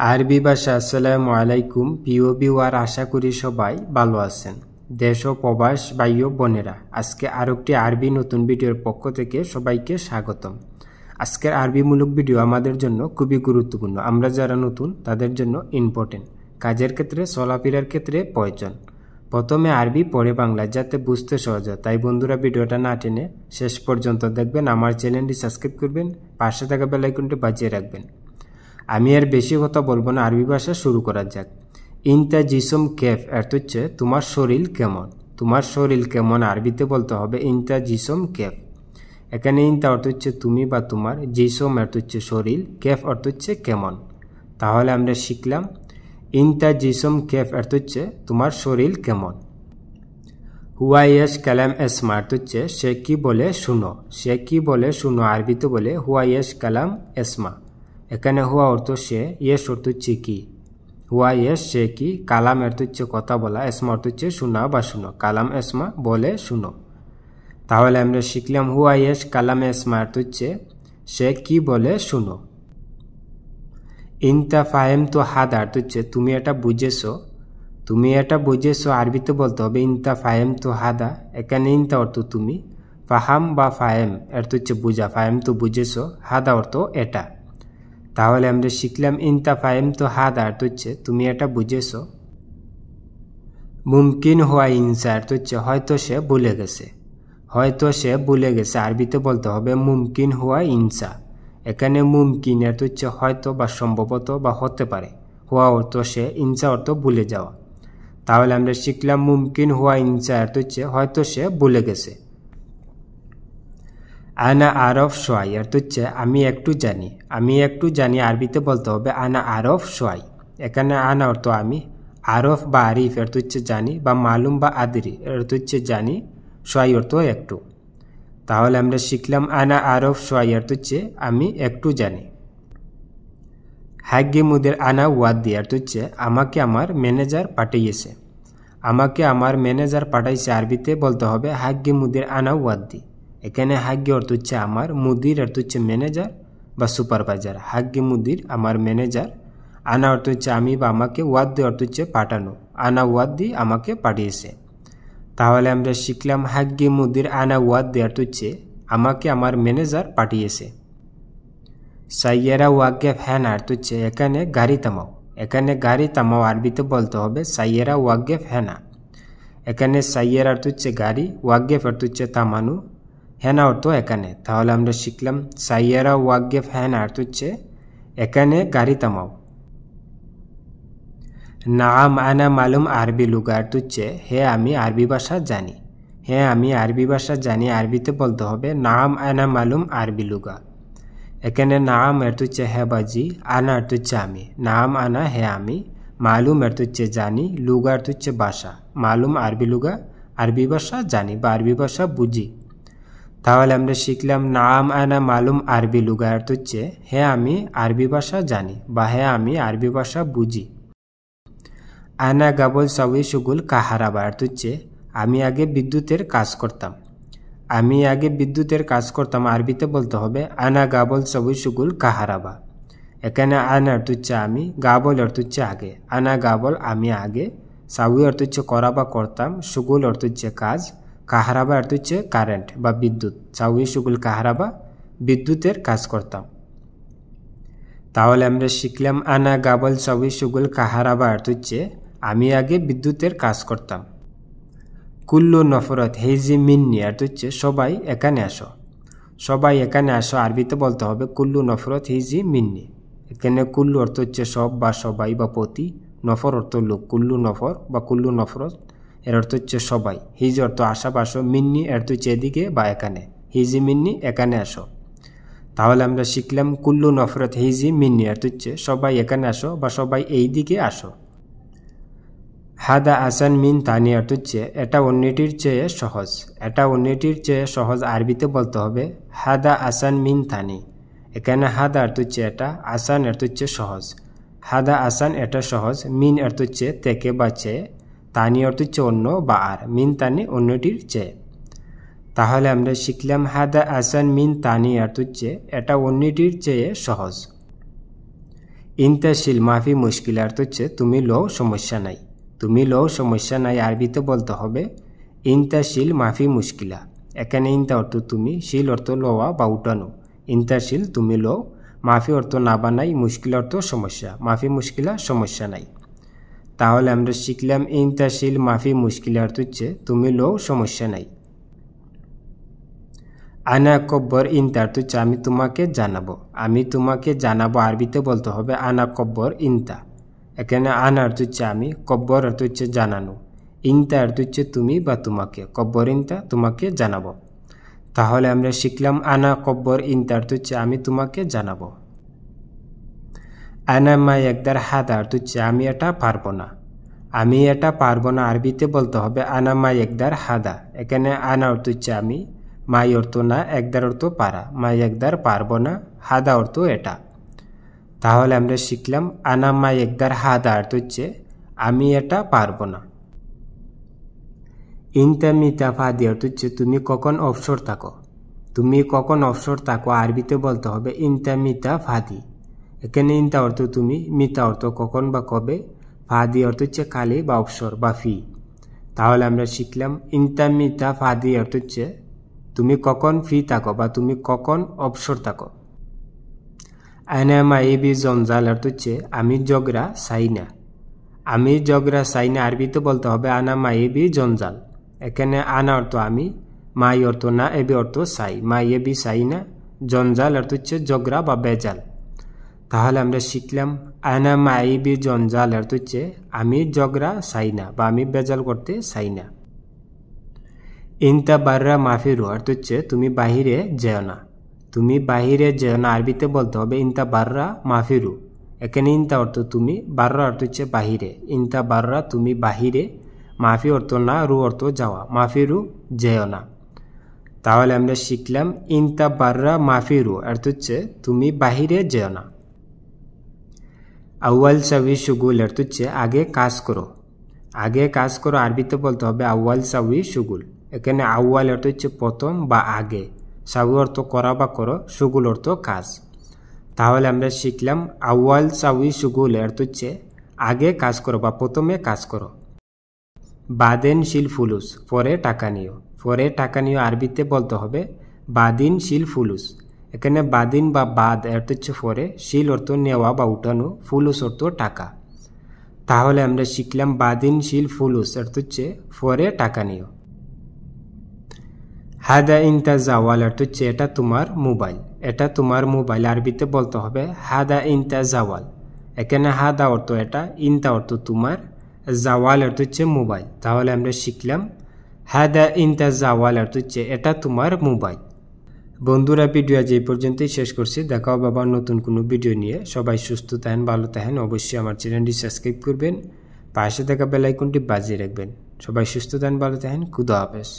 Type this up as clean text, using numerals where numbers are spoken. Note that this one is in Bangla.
আরবি ভাষা আসসালামু আলাইকুম প্রিয় ভিউয়ার, আশা করি সবাই ভালো আছেন। দেশ ও প্রবাস ভাই ও বোনেরা, আজকে আরেকটি আরবি নতুন ভিডিওর পক্ষ থেকে সবাইকে স্বাগতম। আজকের আরবিমূলক ভিডিও আমাদের জন্য খুবই গুরুত্বপূর্ণ। আমরা যারা নতুন তাদের জন্য ইম্পর্টেন্ট, কাজের ক্ষেত্রে চলাফেরার ক্ষেত্রে প্রয়োজন। প্রথমে আরবি পরে বাংলা, যাতে বুঝতে সহজ হয়। তাই বন্ধুরা, ভিডিওটা না টেনে শেষ পর্যন্ত দেখবেন। আমার চ্যানেলটি সাবস্ক্রাইব করবেন, পাশে থাকা বেল আইকনটি বাজিয়ে রাখবেন। আমি আর বেশি কথা বলবো না, আরবি ভাষা শুরু করা যাক। ইনতা জিসম কেফ অর্থ হচ্ছে তোমার শরীর কেমন। তোমার শরীর কেমন আরবিতে বলতে হবে ইনতা জিসম কেফ। এখানে ইনতা অর্থ হচ্ছে তুমি বা তোমার, জিসম অর্থ হচ্ছে শরীর, কেফ অর্থ হচ্ছে কেমন। তাহলে আমরা শিখলাম ইনতা জিসম কেফ অর্থ হচ্ছে তোমার শরীর কেমন। হুয়া ইয়াশ কালাম এসমা অর্থ হচ্ছে সে কি বলে শুনো। সে কি বলে শুনো আরবিতে বলে হুয়া ইয়াশ কালাম এসমা। এখানে হুয়া অর্থ সে, ইয়েস অর্থ হচ্ছে কি। হুয়া ইয়েস সে কি, কালাম অর্থ হচ্ছে কথা বলা, এসমা অর্থ হচ্ছে শোনা বা শুনো। কালাম এসমা বলে শুনো। তাহলে আমরা শিখলাম হুয়া ইয়েস কালাম এসমা অর্থ হচ্ছে সে কি বলে শুনো। ইনতা ফাহেম তো হাদা অর্থ হচ্ছে তুমি এটা বুঝেছো। তুমি এটা বুঝেছো আরবিতে বলতে হবে ইনতা ফাহেম তো হাদা। এখানে ইনতা অর্থ তুমি, ফাহাম বা ফাহেম অর্থ হচ্ছে বুঝা, ফাহেম তো বুঝেছো, হাদা অর্থ এটা। তাহলে আমরা শিখলাম ইনতা ফাহেম তো হাদা অর্থ হচ্ছে তুমি এটা বুঝেছো। মুমকিন হুয়া ইনসা অর্থ হচ্ছে হয়তো সে ভুলে গেছে। হয়তো সে ভুলে গেছে আরবিতে বলতে হবে মুমকিন হুয়া ইনসা। এখানে মুমকিন অর্থ হচ্ছে হয়তো বা সম্ভবত বা হতে পারে। হুয়া অর্থ সে, ইনসা অর্থ ভুলে যাওয়া। তাহলে আমরা শিখলাম মুমকিন হুয়া ইনসা অর্থ হচ্ছে হয়তো সে ভুলে গেছে। আনা আরফ সোয়াই অর্থ হচ্ছে আমি একটু জানি। আমি একটু জানি আরবিতে বলতে হবে আনা আরফ সোয়াই। এখানে আনা অর্থ আমি, আরফ বা আরিফ অর্থ হচ্ছে জানি, বা মালুম বা আদরি অর্থ হচ্ছে জানি, সোয়াই অর্থ একটু। তাহলে আমরা শিখলাম আনা আরফ সোয়াই অর্থ হচ্ছে আমি একটু জানি। হাগ্গে মুদের আনা ওয়াদ্দি অর্থ হচ্ছে আমাকে আমার ম্যানেজার পাঠিয়েছে। আমাকে আমার ম্যানেজার পাঠাইছে আরবিতে বলতে হবে হাগ্গে মুদের আনা ওয়াদ্দি। এখানে হাগ্গে অর্থ হচ্ছে আমার, মুদির অর্থ হচ্ছে ম্যানেজার বা সুপারভাইজার। হাগ্গে মুদির আমার ম্যানেজার, আনা অর্থ হচ্ছে আমি বা আমাকে, ওয়াদ্দি অর্থ হচ্ছে পাঠানো। আনা ওয়াদ্দি আমাকে পাঠিয়েছে। তাহলে আমরা শিখলাম হাগ্গে মুদির আনা ওয়াদ্দি অর্থ হচ্ছে আমাকে আমার ম্যানেজার পাঠিয়েছে। সাইয়েরা ওয়াগেফ হ্যান অর্থ হচ্ছে এখানে গাড়ি থামাও। এখানে গাড়ি থামাও আরবিতে বলতে হবে সাইয়েরা ওয়াগেফ হ্যানা। এখানে সাইয়েরা অর্থ হচ্ছে গাড়ি, ওয়াগেফ অর্থ হচ্ছে থামানো, হ্যানা অর্থ এখানে। তাহলে আমরা শিখলাম সাইয়েরা ওয়াগেফ হ্যানা অর্থ হচ্ছে এখানে গাড়ি থামাও। নাম আনা মালুম আরবি লুগা অর্থ হচ্ছে হ্যাঁ আমি আরবি ভাষা জানি। হ্যাঁ আমি আরবি ভাষা জানি আরবিতে বলতে হবে নাম আনা মালুম আরবি লুগা। এখানে নাম অর্থ হচ্ছে হ্যাঁ বাজি, আনা অর্থ হচ্ছে আমি। নাম আনা হ্যাঁ আমি, মালুম অর্থ হচ্ছে জানি, লুগা অর্থ হচ্ছে ভাষা। মালুম আরবি লুগা, আরবি ভাষা জানি বা আরবি ভাষা বুঝি। তাহলে আমরা শিখলাম নাম আনা মালুম আরবি লুগা অর্থ হচ্ছে হ্যাঁ আমি আরবি ভাষা জানি বা হ্যাঁ আমি আরবি ভাষা বুঝি। আনা গাবল সাউই সুগুল কাহারাবা অর্থ হচ্ছে আমি আগে বিদ্যুতের কাজ করতাম। আমি আগে বিদ্যুতের কাজ করতাম আরবিতে বলতে হবে আনা গাবল সাউই সুগুল কাহারাবা। এখানে আনা অর্থ হচ্ছে আমি, গাবল অর্থ হচ্ছে আগে। আনা গাবল আমি আগে, সাউই অর্থ হচ্ছে করা বা করতাম, সুগুল অর্থ হচ্ছে কাজ, কাহারাবা অর্থ হচ্ছে কারেন্ট বা বিদ্যুৎ। সাউই সুগুল কাহারাবা বিদ্যুতের কাজ করতাম। তাহলে আমরা শিখলাম আনা গাবল সাউই সুগুল কাহারাবা অর্থ হচ্ছে আমি আগে বিদ্যুতের কাজ করতাম। কুল্লু নফরত হেজি মিন্নি অর্থ হচ্ছে সবাই এখানে আসো। সবাই এখানে আসো আরবিতে বলতে হবে কুল্লু নফরত হেজি মিন্নি। এখানে কুল্লু অর্থ হচ্ছে সব বা সবাই বা প্রতি, নফর অর্থ লোক। কুল্লু নফর বা কুল্লু নফরত এর অর্থ হচ্ছে সবাই। হিজ অর্থ আসা বা আসো, মিন্নি অর্থ হচ্ছে এদিকে বা এখানে। হিজি মিন্নি এখানে আসো। তাহলে আমরা শিখলাম কুল্লু নফরত হিজি মিন্নি অর্থ হচ্ছে সবাই এখানে আসো বা সবাই এই দিকে আসো। হাদা আসান মিন তানি অর্থ হচ্ছে এটা অন্যটির চেয়ে সহজ। এটা অন্যটির চেয়ে সহজ আরবিতে বলতে হবে হাদা আসান মিন তানি। এখানে হাদা অর্থ হচ্ছে এটা, আসান অর্থ হচ্ছে সহজ। হাদা আসান এটা সহজ, মিন অর্থ হচ্ছে থেকে বা চেয়ে, তানি অর্থ হচ্ছে অন্য বা আর, মিন তানি অন্যটির চেয়ে। তাহলে আমরা শিখলাম হাদা আসান মিন তানি অর্থ হচ্ছে এটা অন্যটির চেয়ে সহজ। ইনতা শিল মাফি মুশকিল অর্থ হচ্ছে তুমি লো সমস্যা নাই। তুমি লো সমস্যা নাই আরবিতে বলতে হবে ইনতা শিল মাফি মুশকিলা। এখানে ইনতা অর্থ তুমি, শিল অর্থ লোয়া বা উঠানো। ইনতা শিল তুমি লো, মাফি অর্থ না বানাই, মুশকিল অর্থ সমস্যা। মাফি মুশকিলা সমস্যা নাই। তাহলে আমরা শিখলাম ইনতা শিল মাফি মুশকিলা অর্থ হচ্ছে তুমি লো সমস্যা নাই। আনা কব্বর ইনতা অর্থ হচ্ছে আমি তোমাকে জানাবো। আমি তোমাকে জানাবো আরবিতে বলতে হবে আনা কব্বর ইনতা। এখানে আনা অর্থ হচ্ছে আমি, কব্বর অর্থ হচ্ছে জানানো, ইনতা অর্থ হচ্ছে তুমি বা তোমাকে, কব্বর ইনতা তোমাকে জানাবো। তাহলে আমরা শিখলাম আনা কব্বর ইনতা অর্থ হচ্ছে আমি তোমাকে জানাবো। আনা মা একদার হাদা অর্থ হচ্ছে আমি এটা পারবো না। আমি এটা পারবো না আরবিতে বলতে হবে আনা মা একদার হাদা। এখানে আনা অর্থ হচ্ছে আমি, মাই অর্থ না, একদার অর্থ পারা। মাই একদার পারবো না, হাদা অর্থ এটা। তাহলে আমরা শিখলাম আনা মা একদার হাদা অর্থ হচ্ছে আমি এটা পারবো না। ইনতা মিতা ফাদি অর্থ হচ্ছে তুমি কখন অবসর থাকো। তুমি কখন অবসর থাকো আরবিতে বলতে হবে ইনতা মিতা ফাদি। এখানে ইনতা অর্থ তুমি, মিতা অর্থ কখন বা কবে, ফাদি অর্থ হচ্ছে কালি বা অবসর বা ফি। তাহলে আমরা শিখলাম ইনতা মিতা ফাদি অর্থ হচ্ছে তুমি কখন ফি থাকো বা তুমি কখন অবসর থাকো। আনা মাইবি জঞ্জাল অর্থ হচ্ছে আমি ঝগড়া চাই না। আমি ঝগড়া চাই না আরবিতে বলতে হবে আনা মাইবি জঞ্জাল। এখানে আনা অর্থ আমি, মাই অর্থ না, এবি অর্থ চাই। মাইবি চাই না, জঞ্জাল অর্থ হচ্ছে ঝগড়া বা বেজাল। তাহলে আমরা শিখলাম আনা মাইবি জঞ্জাল অর্থ হচ্ছে আমি ঝগড়া চাই না বা আমি বেজাল করতে চাই না। ইনতা বাররা মাফিরু অর্থ হচ্ছে তুমি বাহিরে যেও না। তুমি বাহিরে যেও না আরবিতে বলতে হবে ইনতা বাররা মাফিরু। এখানে ইনতা অর্থ তুমি, বাররা অর্থ হচ্ছে বাহিরে। ইনতা বাররা তুমি বাহিরে, মাফি অর্থ না, রু অর্থ যাওয়া, মাফিরু যেও না। তাহলে আমরা শিখলাম ইনতা বাররা মাফিরু অর্থ হচ্ছে তুমি বাহিরে যেও না। আউয়াল সাউই শুগুল অর্থ হচ্ছে আগে কাজ করো। আগে কাজ করো আরবিতে বলতে হবে আউয়াল সাউই শুগুল। এখানে আউয়াল অর্থ হচ্ছে প্রথম বা আগে, সাউই অর্থ করা বা করো, শুগুল অর্থ কাজ। তাহলে আমরা শিখলাম আউয়াল সাউই শুগুল অর্থ হচ্ছে আগে কাজ করো বা প্রথমে কাজ করো। বাদেন শিল ফুলুস পরে টাকা নিও। পরে টাকা নিও আরবিতে বলতে হবে বাদিন শিল ফুলুস। এখানে বাদিন বা বাদ অর্থ হচ্ছে পরে, শিল অর্থ নেওয়া বা উঠানো, ফুলুস অর্থ টাকা। তাহলে আমরা শিখলাম বাদিন শিল ফুলুস অর্থ হচ্ছে পরে টাকা নিও। হাদা ইনতা জাওয়াল অর্থ হচ্ছে এটা তোমার মোবাইল। এটা তোমার মোবাইল আরবিতে বলতে হবে হাদা ইনতা জাওয়াল। এখানে হাদা অর্থ এটা, ইনতা অর্থ তোমার, জাওয়াল অর্থ হচ্ছে মোবাইল। তাহলে আমরা শিখলাম হাদা ইনতা জাওয়াল অর্থ হচ্ছে এটা তোমার মোবাইল। বন্ধুরা ভিডিও আজ এই পর্যন্তই শেষ করছি। দেখা হবে আবার নতুন কোনো ভিডিও নিয়ে। সবাই সুস্থ থাকেন, ভালো থাকেন। অবশ্যই আমার চ্যানেলটি সাবস্ক্রাইব করবেন, পাশে থাকা বেল আইকনটি বাজিয়ে রাখবেন। সবাই সুস্থ থাকেন, ভালো থাকেন। খুদা হাফেজ।